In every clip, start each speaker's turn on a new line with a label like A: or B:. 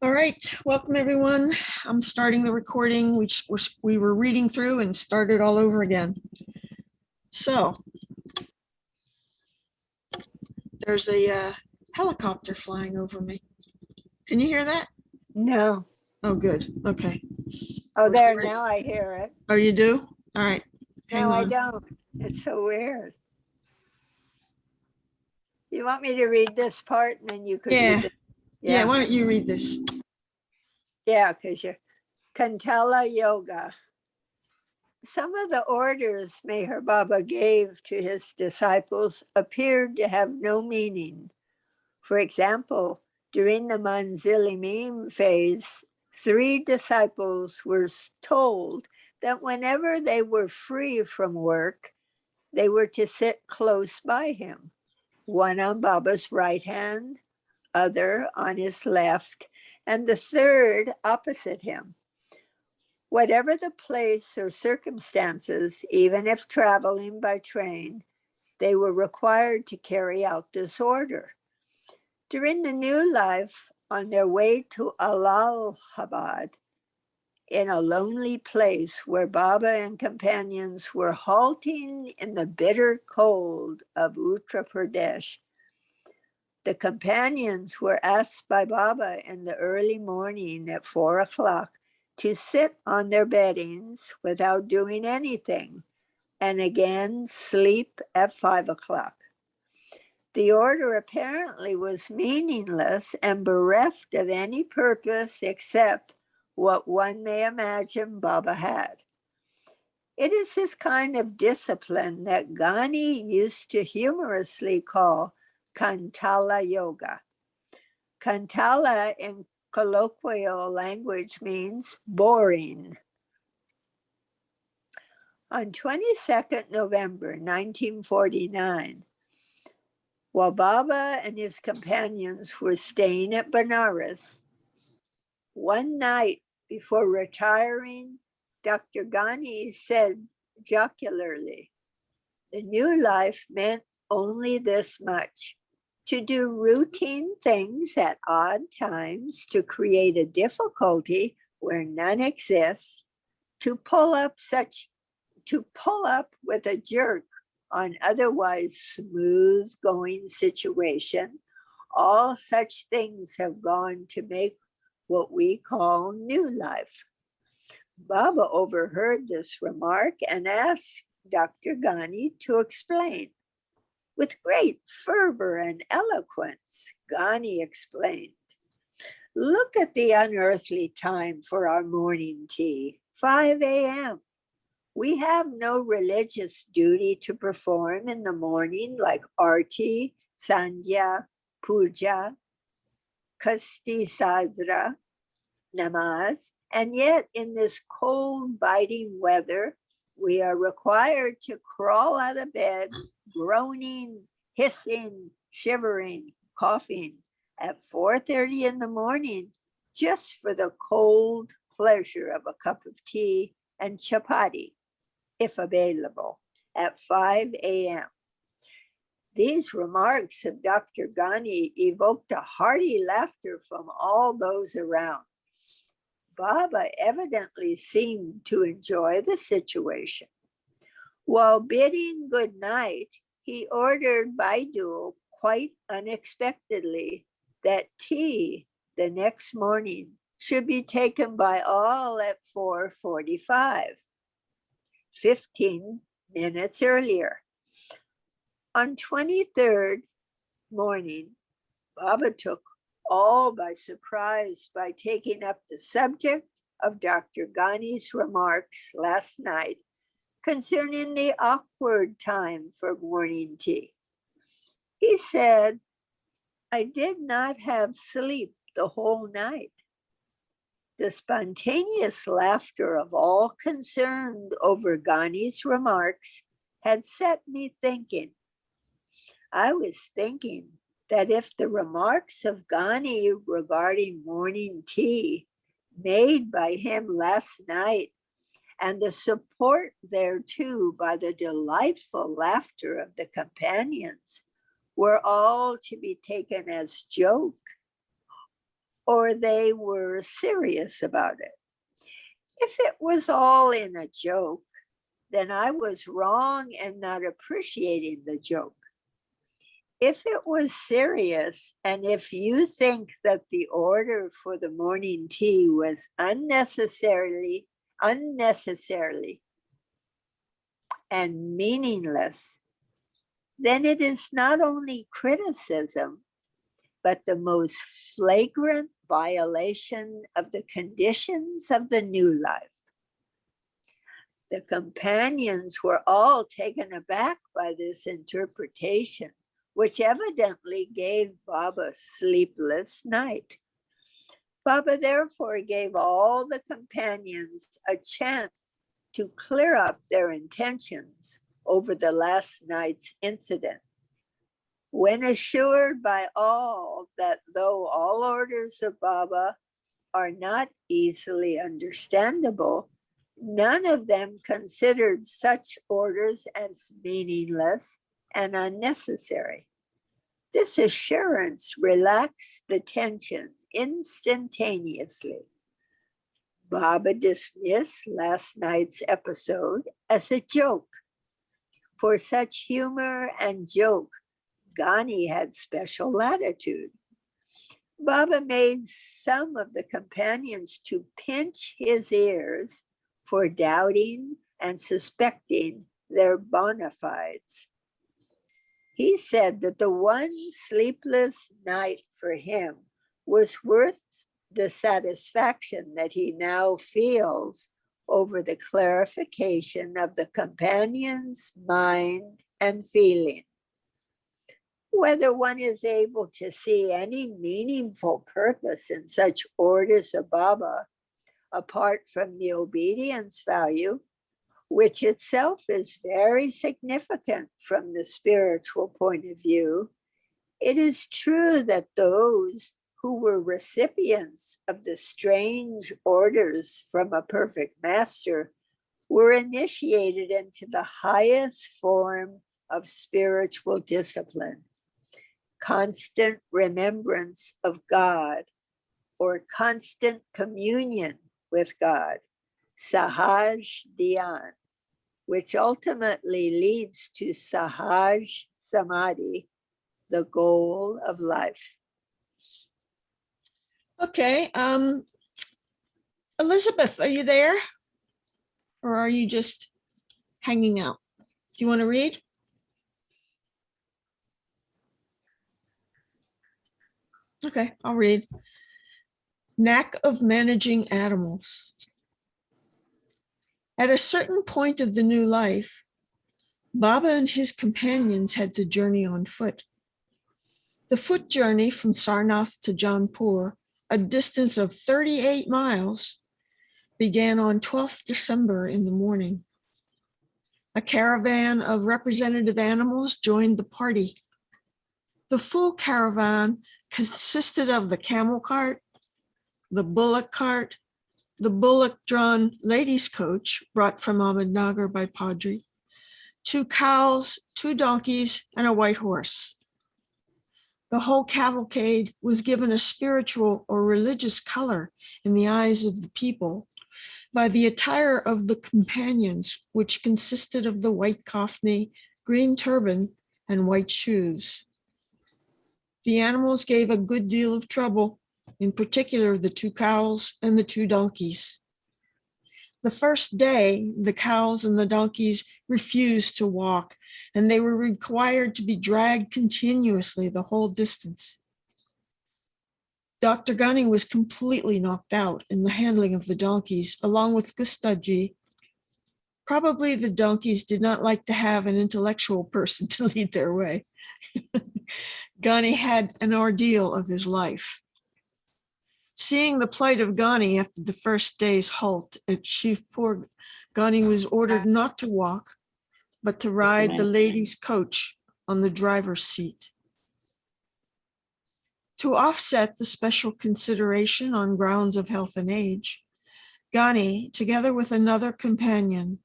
A: All right, welcome everyone. I'm starting the recording, which we were reading through and started all over again. So there's a helicopter flying over me. Can you hear that?
B: No.
A: Oh, good. Okay.
B: Oh, there, now I hear it.
A: Oh, you do? All right.
B: No, I don't. It's so weird. You want me to read this part and then you could read it?
A: Yeah, why don't you read this?
B: Yeah, because you're Kantala Yoga. Some of the orders Meher Baba gave to his disciples appeared to have no meaning. For example, during the Manzilimim phase, 3 disciples were told that whenever they were free from work, they were to sit close by him, one on Baba's right hand, other on his left, and the third opposite him. Whatever the place or circumstances, even if traveling by train, they were required to carry out this order. During the new life, on their way to Allahabad, in a lonely place where Baba and companions were halting in the bitter cold of Uttar Pradesh, the companions were asked by Baba in the early morning at 4 o'clock to sit on their beddings without doing anything, and again sleep at 5 o'clock. The order apparently was meaningless and bereft of any purpose except what one may imagine Baba had. It is this kind of discipline that Ghani used to humorously call Kantala Yoga. Kantala in colloquial language means boring. On 22nd November 1949, while Baba and his companions were staying at Benares, one night before retiring, Dr. Ghani said jocularly, "The new life meant only this much: to do routine things at odd times to create a difficulty where none exists, to pull up with a jerk on otherwise smooth going situation. All such things have gone to make what we call new life." Baba overheard this remark and asked Dr. Ghani to explain. With great fervor and eloquence, Ghani explained, "Look at the unearthly time for our morning tea, 5 a.m. We have no religious duty to perform in the morning like arti, sandhya, puja, kasti sadra, namaz, and yet in this cold, biting weather, we are required to crawl out of bed, groaning, hissing, shivering, coughing at 4:30 in the morning just for the cold pleasure of a cup of tea and chapati, if available, at 5 a.m. These remarks of Dr. Ghani evoked a hearty laughter from all those around. Baba evidently seemed to enjoy the situation. While bidding good night, he ordered Baidu quite unexpectedly that tea the next morning should be taken by all at 4:45, 15 minutes earlier. On 23rd morning, Baba took all by surprise by taking up the subject of Dr. Ghani's remarks last night concerning the awkward time for morning tea. He said, "I did not have sleep the whole night." The spontaneous laughter of all concerned over Ghani's remarks had set me thinking. I was thinking that if the remarks of Ghani regarding morning tea made by him last night and the support thereto by the delightful laughter of the companions were all to be taken as joke, or they were serious about it. If it was all in a joke, then I was wrong and not appreciating the joke. If it was serious, and if you think that the order for the morning tea was unnecessarily and meaningless, then it is not only criticism, but the most flagrant violation of the conditions of the new life. The companions were all taken aback by this interpretation, which evidently gave Baba sleepless night. Baba therefore gave all the companions a chance to clear up their intentions over the last night's incident. When assured by all that though all orders of Baba are not easily understandable, none of them considered such orders as meaningless and unnecessary. This assurance relaxed the tension instantaneously. Baba dismissed last night's episode as a joke. For such humor and joke, Ghani had special latitude. Baba made some of the companions to pinch his ears for doubting and suspecting their bona fides. He said that the one sleepless night for him was worth the satisfaction that he now feels over the clarification of the companion's mind and feeling. Whether one is able to see any meaningful purpose in such orders of Baba, apart from the obedience value, which itself is very significant from the spiritual point of view, it is true that those who were recipients of the strange orders from a perfect master were initiated into the highest form of spiritual discipline, constant remembrance of God, or constant communion with God, Sahaj Dhyan, which ultimately leads to Sahaj Samadhi, the goal of life.
A: Okay, Elizabeth, are you there? Or are you just hanging out? Do you want to read? Okay, I'll read. Knack of managing animals. At a certain point of the new life, Baba and his companions had to journey on foot. The foot journey from Sarnath to Jaunpur, a distance of 38 miles, began on 12th December in the morning. A caravan of representative animals joined the party. The full caravan consisted of the camel cart, the bullock-drawn ladies' coach brought from Ahmednagar by Padri, 2 cows, 2 donkeys, and a white horse. The whole cavalcade was given a spiritual or religious color in the eyes of the people by the attire of the companions, which consisted of the white kafni, green turban, and white shoes. The animals gave a good deal of trouble, in particular the 2 cows and the 2 donkeys. The first day, the cows and the donkeys refused to walk, and they were required to be dragged continuously the whole distance. Dr. Ghani was completely knocked out in the handling of the donkeys, along with Gustaji. Probably the donkeys did not like to have an intellectual person to lead their way. Ghani had an ordeal of his life. Seeing the plight of Ghani after the first day's halt at Shivpur, Ghani was ordered not to walk, but to ride the ladies' coach on the driver's seat. To offset the special consideration on grounds of health and age, Ghani, together with another companion,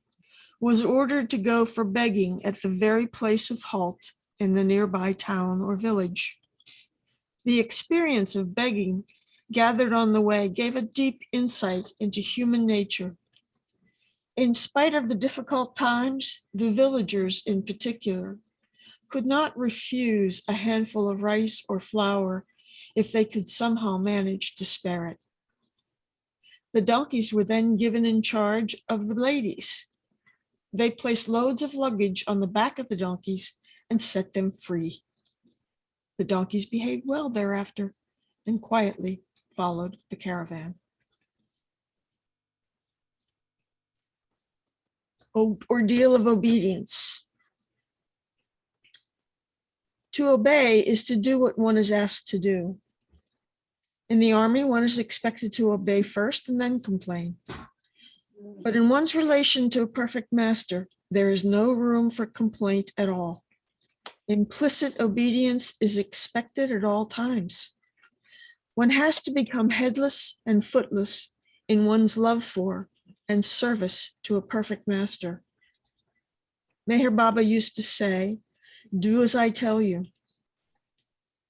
A: was ordered to go for begging at the very place of halt in the nearby town or village. The experience of begging gathered on the way gave a deep insight into human nature. In spite of the difficult times, the villagers in particular could not refuse a handful of rice or flour if they could somehow manage to spare it. The donkeys were then given in charge of the ladies. They placed loads of luggage on the back of the donkeys and set them free. The donkeys behaved well thereafter and quietly followed the caravan. Ordeal of Obedience. To obey is to do what one is asked to do. In the army, one is expected to obey first and then complain. But in one's relation to a perfect master, there is no room for complaint at all. Implicit obedience is expected at all times. One has to become headless and footless in one's love for and service to a perfect master. Meher Baba used to say, "Do as I tell you."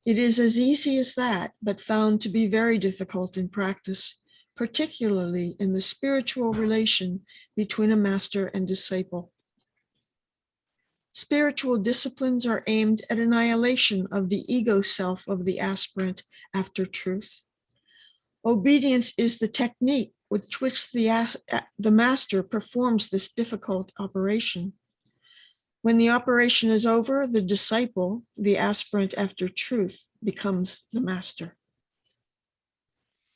A: It is as easy as that, but found to be very difficult in practice, particularly in the spiritual relation between a master and disciple. Spiritual disciplines are aimed at annihilation of the ego self of the aspirant after truth. Obedience is the technique with which the master performs this difficult operation. When the operation is over, the disciple, the aspirant after truth, becomes the master.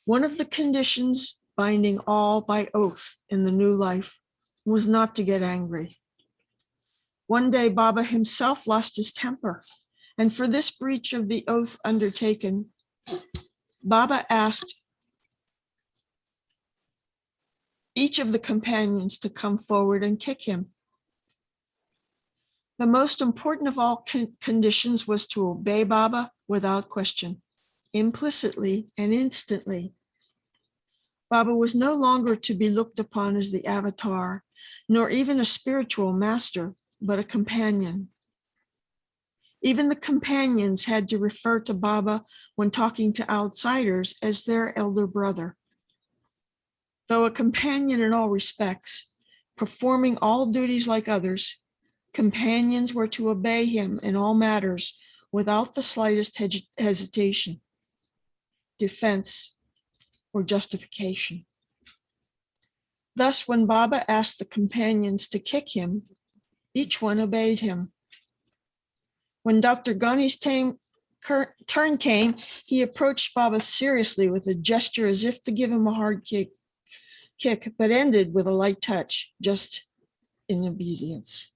A: One of the conditions binding all by oath in the new life was not to get angry. One day, Baba himself lost his temper, and for this breach of the oath undertaken, Baba asked each of the companions to come forward and kick him. The most important of all conditions was to obey Baba without question, implicitly and instantly. Baba was no longer to be looked upon as the avatar, nor even a spiritual master, but a companion. Even the companions had to refer to Baba when talking to outsiders as their elder brother. Though a companion in all respects, performing all duties like others, companions were to obey him in all matters without the slightest hesitation, defense, or justification. Thus, when Baba asked the companions to kick him, each one obeyed him. When Dr. Ghani's turn came, he approached Baba seriously with a gesture as if to give him a hard kick, but ended with a light touch, just in obedience.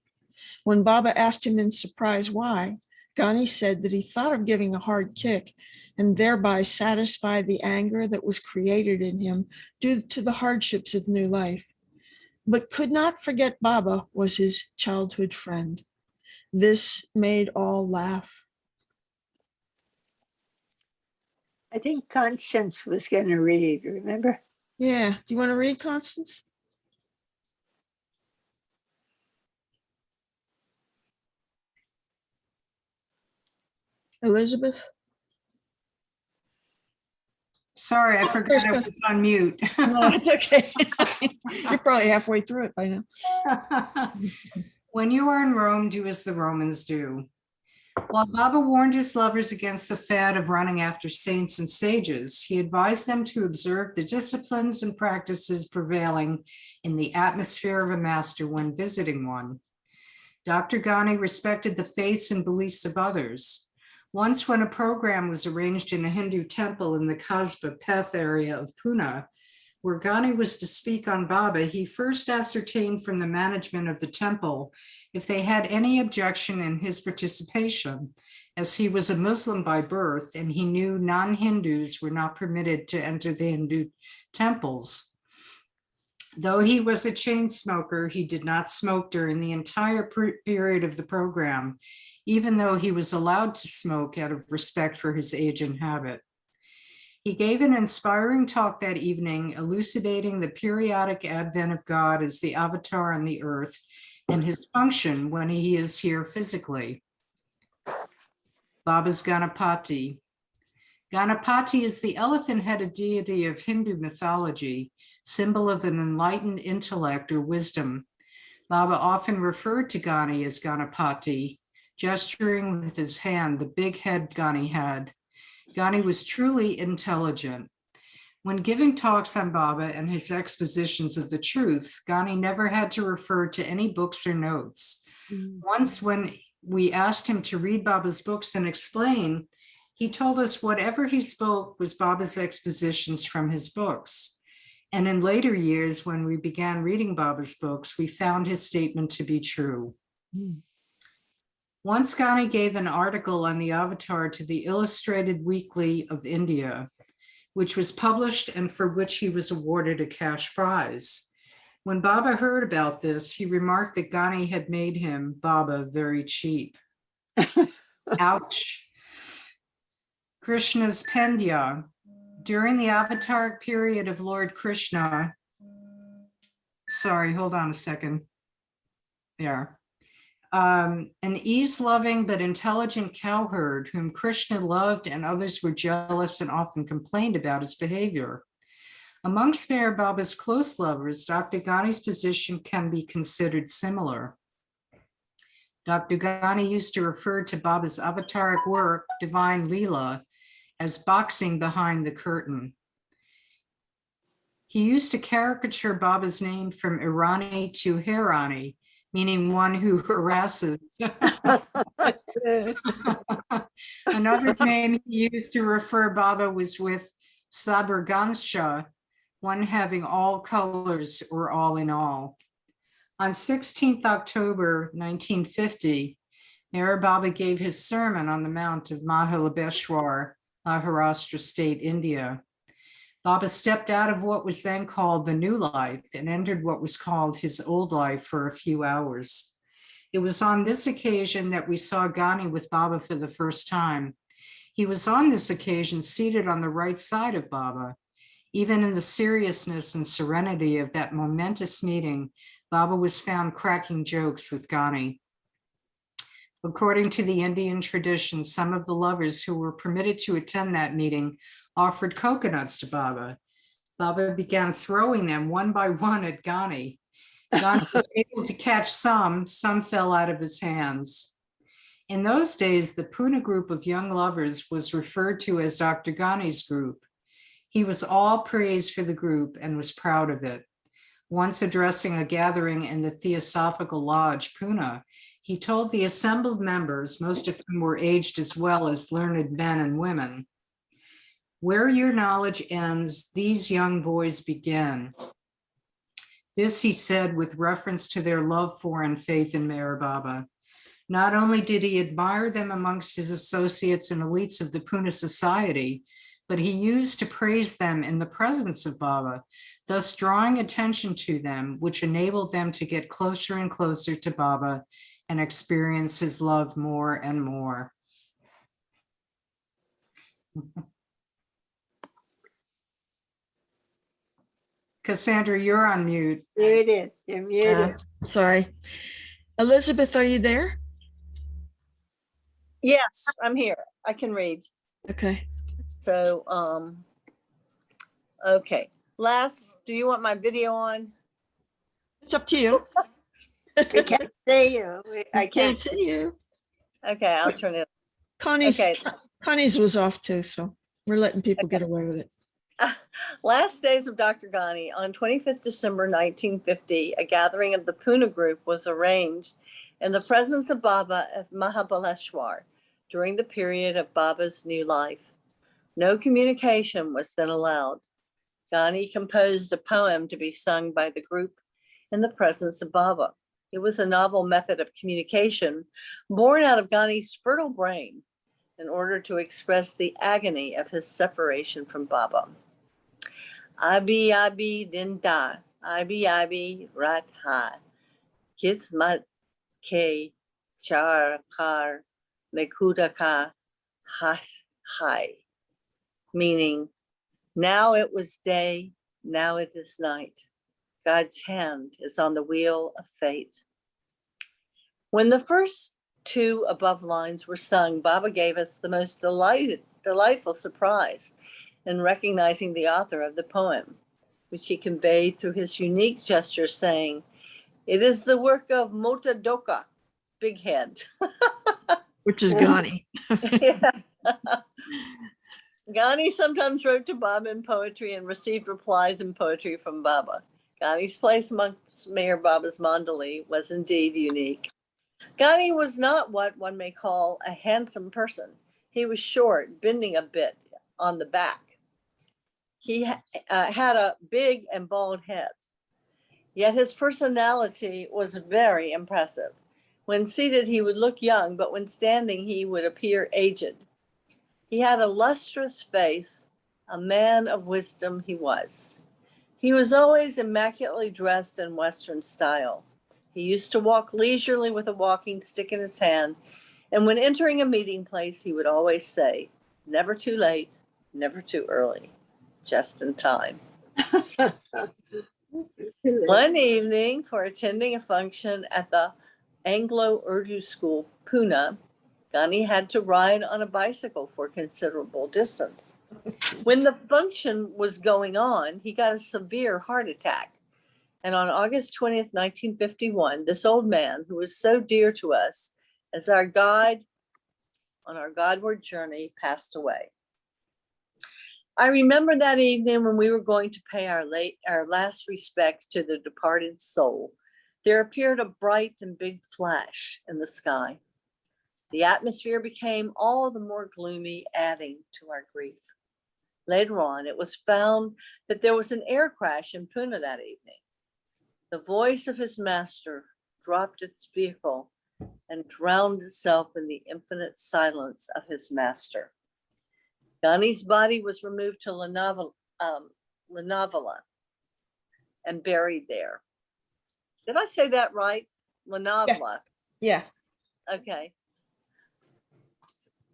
A: When Baba asked him in surprise why, Ghani said that he thought of giving a hard kick and thereby satisfy the anger that was created in him due to the hardships of new life, but could not forget Baba was his childhood friend. This made all laugh.
B: I think Constance was going to read, remember?
A: Yeah, do you want to read, Constance? Elizabeth?
C: Sorry, I forgot I was on mute.
A: No, it's okay. You're probably halfway through it by now.
C: When you are in Rome, do as the Romans do. While Baba warned his lovers against the fad of running after saints and sages, he advised them to observe the disciplines and practices prevailing in the atmosphere of a master when visiting one. Dr. Ghani respected the faiths and beliefs of others. Once, when a program was arranged in a Hindu temple in the Kasba Peth area of Pune, where Ghani was to speak on Baba, he first ascertained from the management of the temple if they had any objection in his participation, as he was a Muslim by birth and he knew non-Hindus were not permitted to enter the Hindu temples. Though he was a chain smoker, he did not smoke during the entire period of the program, even though he was allowed to smoke out of respect for his age and habit. He gave an inspiring talk that evening, elucidating the periodic advent of God as the avatar on the earth and his function when he is here physically. Baba's Ganapati. Ganapati is the elephant-headed deity of Hindu mythology, symbol of an enlightened intellect or wisdom. Baba often referred to Ghani as Ganapati, gesturing with his hand, the big head Ghani had. Ghani was truly intelligent. When giving talks on Baba and his expositions of the truth, Ghani never had to refer to any books or notes. Once when we asked him to read Baba's books and explain, he told us whatever he spoke was Baba's expositions from his books. And in later years, when we began reading Baba's books, we found his statement to be true. Once Ghani gave an article on the avatar to the Illustrated Weekly of India, which was published and for which he was awarded a cash prize. When Baba heard about this, he remarked that Ghani had made him, Baba, very cheap. Ouch. Krishna's Pendya. During the avatar period of Lord Krishna, sorry, hold on a second. There. An ease-loving but intelligent cowherd whom Krishna loved and others were jealous and often complained about his behavior. Amongst Meher Baba's close lovers, Dr. Ghani's position can be considered similar. Dr. Ghani used to refer to Baba's avataric work, Divine Leela, as boxing behind the curtain. He used to caricature Baba's name from Irani to Hirani, meaning one who harasses. Another name he used to refer Baba was with Sabargansha, one having all colors or all in all. On 16th October 1950, Meher Baba gave his sermon on the Mount of Mahalabeshwar, Maharashtra State, India. Baba stepped out of what was then called the new life and entered what was called his old life for a few hours. It was on this occasion that we saw Ghani with Baba for the first time. He was on this occasion seated on the right side of Baba. Even in the seriousness and serenity of that momentous meeting, Baba was found cracking jokes with Ghani. According to the Indian tradition, some of the lovers who were permitted to attend that meeting offered coconuts to Baba. Baba began throwing them one by one at Ghani. Ghani was able to catch some fell out of his hands. In those days, the Pune group of young lovers was referred to as Dr. Ghani's group. He was all praise for the group and was proud of it. Once addressing a gathering in the Theosophical Lodge, Pune, he told the assembled members, most of whom were aged as well as learned men and women, "Where your knowledge ends, these young boys begin." This he said with reference to their love for and faith in Meher Baba. Not only did he admire them amongst his associates and elites of the Pune society, but he used to praise them in the presence of Baba, thus drawing attention to them, which enabled them to get closer and closer to Baba and experience his love more and more. Cassandra, you're on mute.
B: Muted. You're muted.
A: Sorry. Elizabeth, are you there?
D: Yes, I'm here. I can read.
A: Okay.
D: So, okay. Do you want my video on?
A: It's up to you.
B: We can't see you. I can't.
A: see you.
D: Okay, I'll turn it.
A: Connie's,
D: Okay.
A: Connie's was off too, so we're letting people get away with it.
D: Last days of Dr. Ghani, on 25th December 1950, a gathering of the Pune group was arranged in the presence of Baba at Mahabaleshwar during the period of Baba's new life. No communication was then allowed. Ghani composed a poem to be sung by the group in the presence of Baba. It was a novel method of communication born out of Ghani's fertile brain in order to express the agony of his separation from Baba. Abi abi dinda, abi rat ha, kismat ke char kar mekuda ka has hai, meaning now it was day, now it is night. God's hand is on the wheel of fate. When the first two above lines were sung, Baba gave us the most delightful surprise in recognizing the author of the poem, which he conveyed through his unique gesture, saying, "It is the work of Mota Doka, Big Head."
A: Which is Ghani.
D: Yeah. Ghani sometimes wrote to Baba in poetry and received replies in poetry from Baba. Ghani's place amongst Mayor Baba's mandali was indeed unique. Ghani was not what one may call a handsome person. He was short, bending a bit on the back. He had a big and bald head. Yet his personality was very impressive. When seated, he would look young, but when standing, he would appear aged. He had a lustrous face, a man of wisdom he was. He was always immaculately dressed in Western style. He used to walk leisurely with a walking stick in his hand, and when entering a meeting place, he would always say, "Never too late, never too early, just in time." One evening, for attending a function at the Anglo-Urdu school, Pune, Ghani had to ride on a bicycle for a considerable distance. When the function was going on, he got a severe heart attack. And on August 20th, 1951, this old man, who was so dear to us as our guide on our Godward journey, passed away. I remember that evening when we were going to pay our last respects to the departed soul, there appeared a bright and big flash in the sky. The atmosphere became all the more gloomy, adding to our grief. Later on, it was found that there was an air crash in Pune that evening. The voice of his master dropped its vehicle and drowned itself in the infinite silence of his master. Ghani's body was removed to Lonavala and buried there. Did I say that right? Lonavala.
A: Yeah.
D: Okay.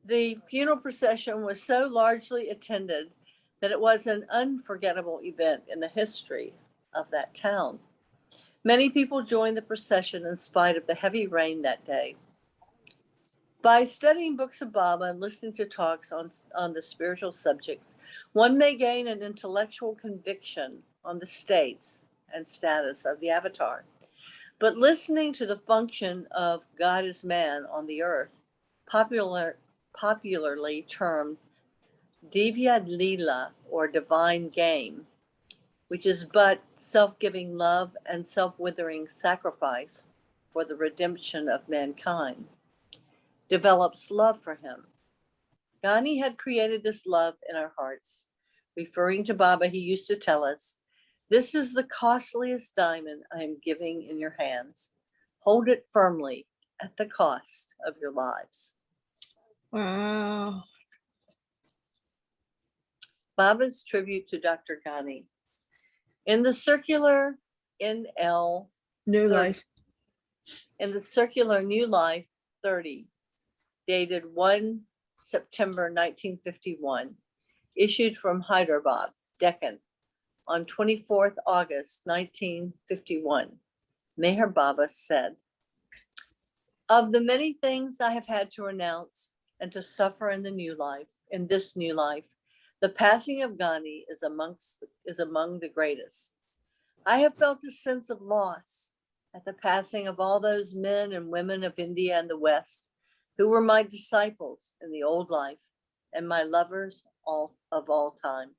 D: The funeral procession was so largely attended that it was an unforgettable event in the history of that town. Many people joined the procession in spite of the heavy rain that day. By studying books of Baba and listening to talks on the spiritual subjects, one may gain an intellectual conviction on the states and status of the avatar. But listening to the function of God as man on the earth, popularly termed Divya Leela, or divine game, which is but self-giving love and self-withering sacrifice for the redemption of mankind, develops love for him. Ghani had created this love in our hearts. Referring to Baba, he used to tell us, "This is the costliest diamond I am giving in your hands. Hold it firmly at the cost of your lives."
A: Wow.
D: Baba's tribute to Dr. Ghani. In the circular NL
A: New
D: 30,
A: life.
D: in the circular New Life 30, dated 1 September 1951, issued from Hyderabad, Deccan, on 24th August 1951, Meher Baba said, "Of the many things I have had to renounce and to suffer in this new life, the passing of Ghani is among the greatest. I have felt a sense of loss at the passing of all those men and women of India and the West who were my disciples in the old life and my lovers of all time.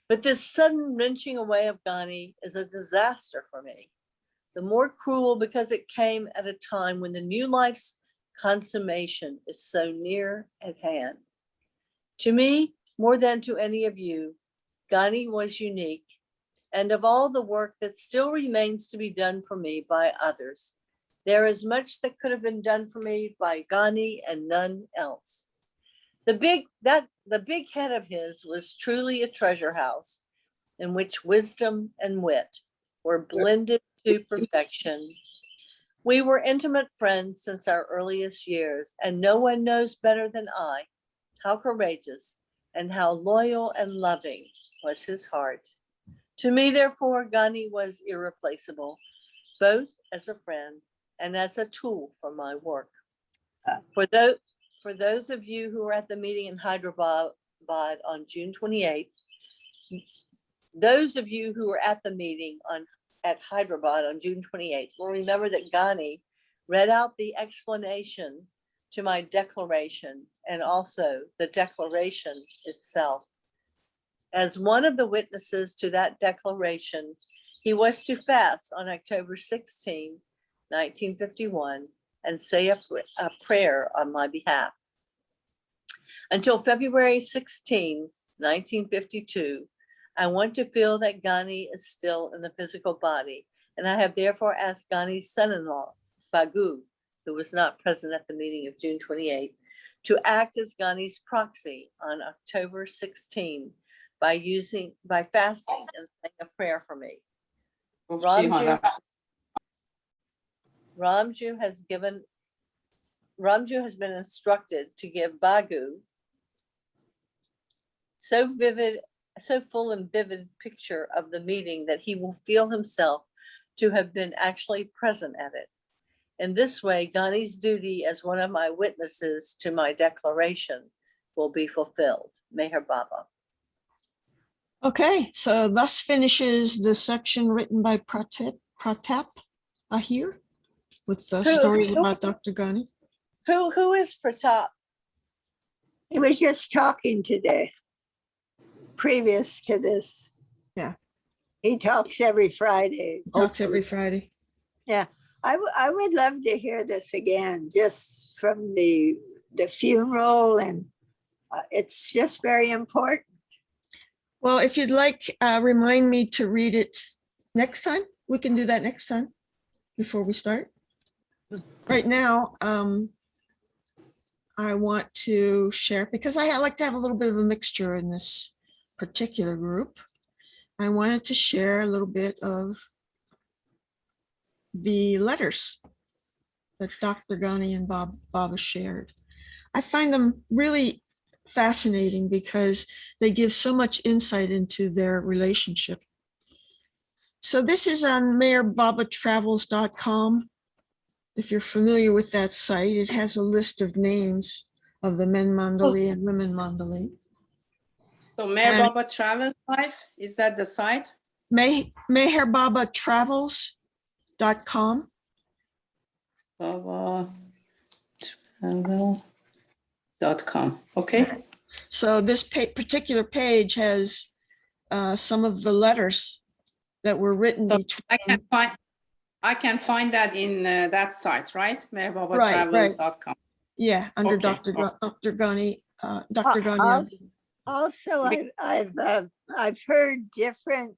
D: But this sudden wrenching away of Ghani is a disaster for me, the more cruel because it came at a time when the new life's consummation is so near at hand. To me, more than to any of you, Ghani was unique, and of all the work that still remains to be done for me by others, there is much that could have been done for me by Ghani and none else. The big head of his was truly a treasure house in which wisdom and wit were blended to perfection. We were intimate friends since our earliest years, and no one knows better than I how courageous and how loyal and loving was his heart. To me, therefore, Ghani was irreplaceable, both as a friend and as a tool for my work. For for those of you who were at the meeting in Hyderabad on June 28th, those of you who were at the meeting at Hyderabad on June 28th will remember that Ghani read out the explanation to my declaration and also the declaration itself. As one of the witnesses to that declaration, he was to fast on October 16, 1951, and say a prayer on my behalf. Until February 16, 1952, I want to feel that Ghani is still in the physical body, and I have therefore asked Ghani's son-in-law, Bagu, who was not present at the meeting of June 28, to act as Ghani's proxy on October 16 by fasting and saying a prayer for me. Ramju has been instructed to give Bagu so full and vivid picture of the meeting that he will feel himself to have been actually present at it. In this way, Ghani's duty as one of my witnesses to my declaration will be fulfilled. Meher Baba.
A: Okay, so thus finishes the section written by Pratap Ahir with the story about Dr. Ghani.
D: Who is Pratap?
B: He was just talking today, previous to this.
A: Yeah.
B: He talks every Friday.
A: Talks every Friday.
B: Yeah, I would love to hear this again, just from the funeral, and it's just very important.
A: Well, if you'd like, remind me to read it next time. We can do that next time before we start. Right now, I want to share, because I like to have a little bit of a mixture in this particular group. I wanted to share a little bit of the letters that Dr. Ghani and Baba shared. I find them really fascinating because they give so much insight into their relationship. So this is on mayorbabatravels.com. If you're familiar with that site, it has a list of names of the men Mandali and women Mandali.
E: So Mayor Baba Travels Life, is that the site?
A: mayorbabatravels.com.
E: BabaTravel.com. Okay.
A: So this particular page has some of the letters that were written
E: So
A: between.
E: I can find that in that site, right?
A: Right.
E: mayorbabatravel.com.
A: Yeah, under
E: Okay.
A: Dr. Ghani. Dr. Ghani.
B: Also, I've heard different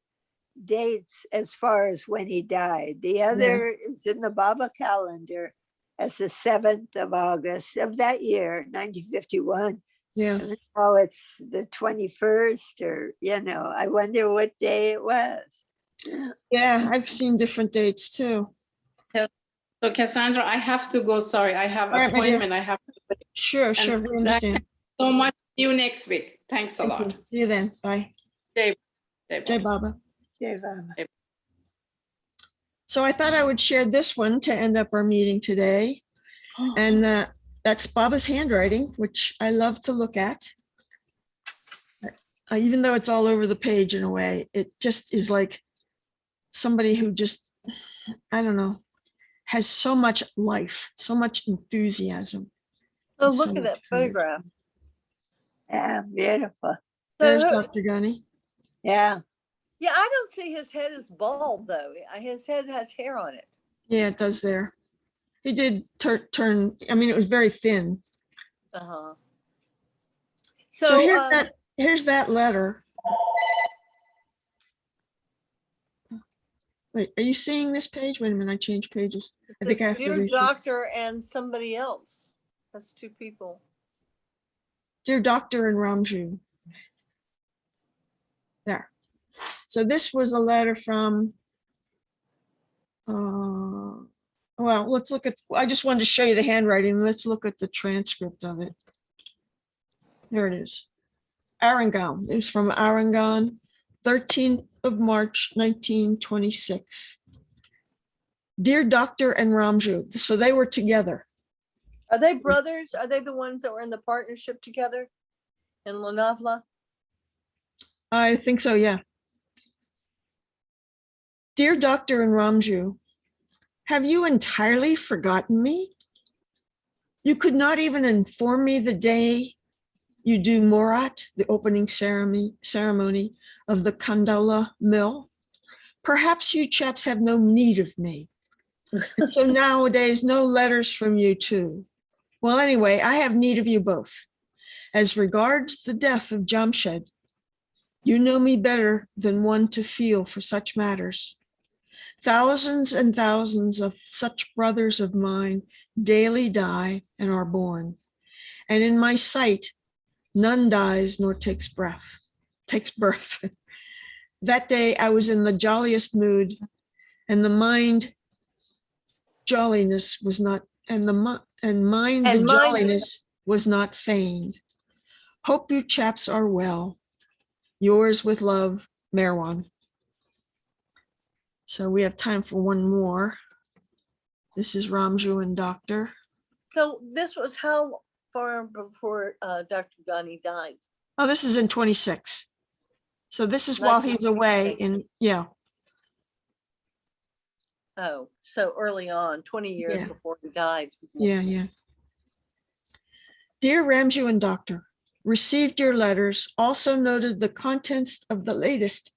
B: dates as far as when he died. The other is in the Baba calendar as the 7th of August of that year, 1951.
A: Yeah.
B: And now it's the 21st, or, I wonder what day it was.
A: Yeah, I've seen different dates too.
E: So Cassandra, I have to go. Sorry, I have
A: All right, my dear.
E: appointment. I have to.
A: Sure, we understand.
E: So much. See you next week. Thanks a
A: Thank
E: lot.
A: you. See you then. Bye.
E: Jai
A: Jai Baba.
B: Deva.
A: So I thought I would share this one to end up our meeting today. And that's Baba's handwriting, which I love to look at. Even though it's all over the page in a way, it just is like somebody who just, I don't know, has so much life, so much enthusiasm.
D: Oh,
A: and
D: look
A: so
D: at
A: much
D: that
A: courage.
D: photograph.
B: Yeah, beautiful.
A: There's
D: So,
A: Dr. Ghani.
B: Yeah.
D: yeah, I don't see his head is bald though. His head has hair on it.
A: Yeah, it does there. He did turn, I mean, it was very thin.
D: Uh-huh.
A: So here's that letter. Wait, are you seeing this page? Wait a minute, I changed pages. I think I have to
D: Dear
A: read.
D: Doctor and somebody else. That's two people.
A: Dear Doctor and Ramju. There. So this was a letter from, well, let's look at, I just wanted to show you the handwriting. Let's look at the transcript of it. There it is. Arangan. It was from Arangan, 13th of March, 1926. Dear Doctor and Ramju. So they were together.
D: Are they brothers? Are they the ones that were in the partnership together in Lonavla?
A: I think so, yeah. Dear Dr. and Ramju, have you entirely forgotten me? You could not even inform me the day you do Morat, the opening ceremony of the Kandala mill. Perhaps you chaps have no need of me. And so nowadays, no letters from you too. Well, anyway, I have need of you both. As regards the death of Jamshed, you know me better than one to feel for such matters. Thousands and thousands of such brothers of mine daily die and are born. And in my sight, none dies nor takes birth. That day I was in the jolliest mood, and the mind jolliness was not, and the jolliness was not feigned. Hope you chaps are well. Yours with love, Merwan. So we have time for one more. This is Ramju and Doctor.
D: So this was how far before Dr. Ghani died?
A: Oh, this is in 26. So this is while he's away in, yeah.
D: Oh, so early on, 20 years
A: Yeah.
D: before he died.
A: Yeah. Dear Ramju and Doctor, received your letters, also noted the contents of the latest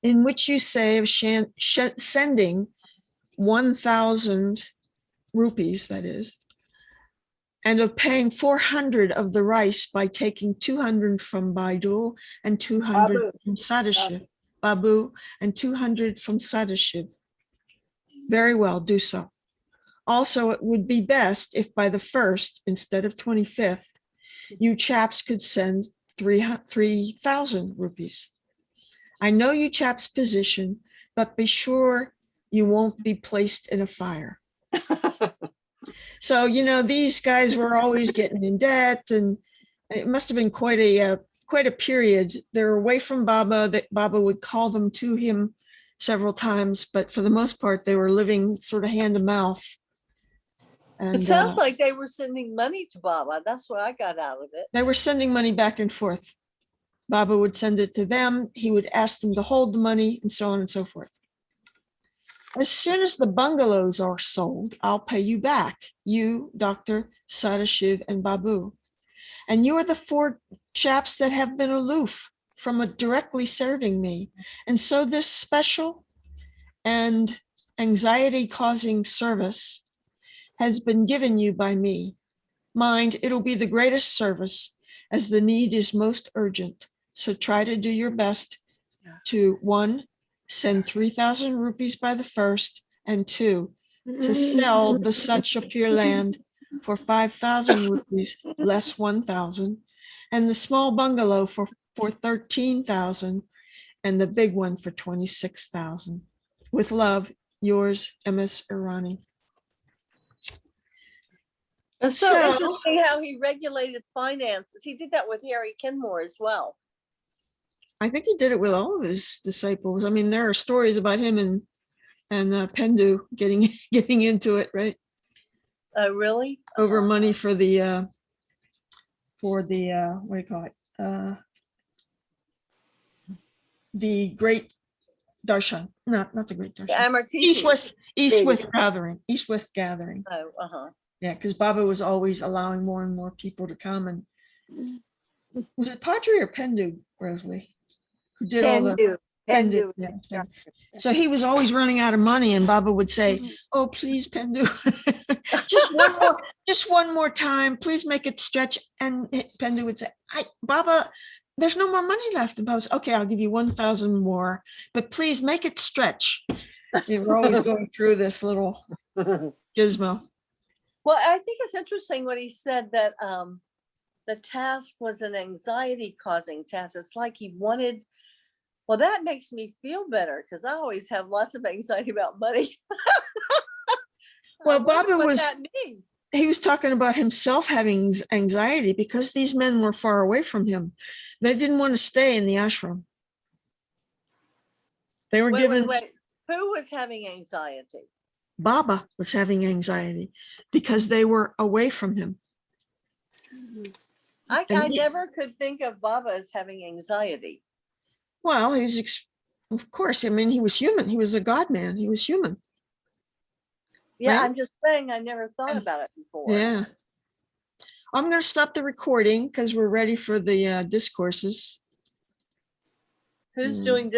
A: in which you say of sending 1,000 rupees, that is, and of paying 400 of the rice by taking 200 from Baidul and 200 from Sadashiv, Babu, and 200 from Sadashiv. Very well, do so. Also, it would be best if by the 1st, instead of 25th, you chaps could send 3,000 rupees. I know you chaps' position, but be sure you won't be placed in a fire. So, you know, these guys were always getting in debt, and it must have been quite a period. They're away from Baba, that Baba would call them to him several times, but for the most part, they were living sort of hand to mouth. And
D: It sounds like they were sending money to Baba. That's what I got out of it.
A: they were sending money back and forth. Baba would send it to them. He would ask them to hold the money, and so on and so forth. As soon as the bungalows are sold, I'll pay you back, you, Dr. Sadashiv, and Babu. And you are the 4 chaps that have been aloof from directly serving me. And so this special and anxiety-causing service has been given you by me. Mind, it'll be the greatest service, as the need is most urgent. So try to do your best to 1, send 3,000 rupees by the 1st, and 2, to sell the Satchapur land for 5,000 rupees less 1,000, and the small bungalow for 13,000, and the big one for 26,000. With love, yours, MS Irani.
D: It's so
A: So-
D: interesting how he regulated finances. He did that with Harry Kenmore as well.
A: I think he did it with all of his disciples. I mean, there are stories about him and Pendu getting into it, right?
D: Oh, really?
A: Over money for the what do you call it? The Great Darshan. No, not the Great
D: The
A: Darshan.
D: Amartiti.
A: East-West gathering.
D: Oh, uh-huh.
A: Yeah, because Baba was always allowing more and more people to come. And was it Padre or Pendu, Rosalie? Who did all the
B: Pendu.
A: yeah, Pendu. So he was always running out of money, and Baba would say, "Oh, please, Pendu, just one more time, please make it stretch." And Pendu would say, "Baba, there's no more money left." And Baba said, "Okay, I'll give you 1,000 more, but please make it stretch." And we're always going through this little gizmo.
D: Well, I think it's interesting what he said, that the task was an anxiety-causing task. It's like he wanted. Well, that makes me feel better, because I always have lots of anxiety about money.
A: Well,
D: I wonder
A: Baba
D: what
A: was-
D: that means.
A: He was talking about himself having anxiety because these men were far away from him. They didn't want to stay in the ashram. They were given.
D: Wait. Who was having anxiety?
A: Baba was having anxiety because they were away from him.
D: I
A: And he-
D: never could think of Baba as having anxiety.
A: Well, of course, I mean, he was human. He was a God man. He was human.
D: Yeah,
A: Right.
D: I'm just saying, I never thought
A: Yeah.
D: about it before.
A: Yeah. I'm going to stop the recording because we're ready for the discourses.
D: Who's
A: Mm.
D: doing this?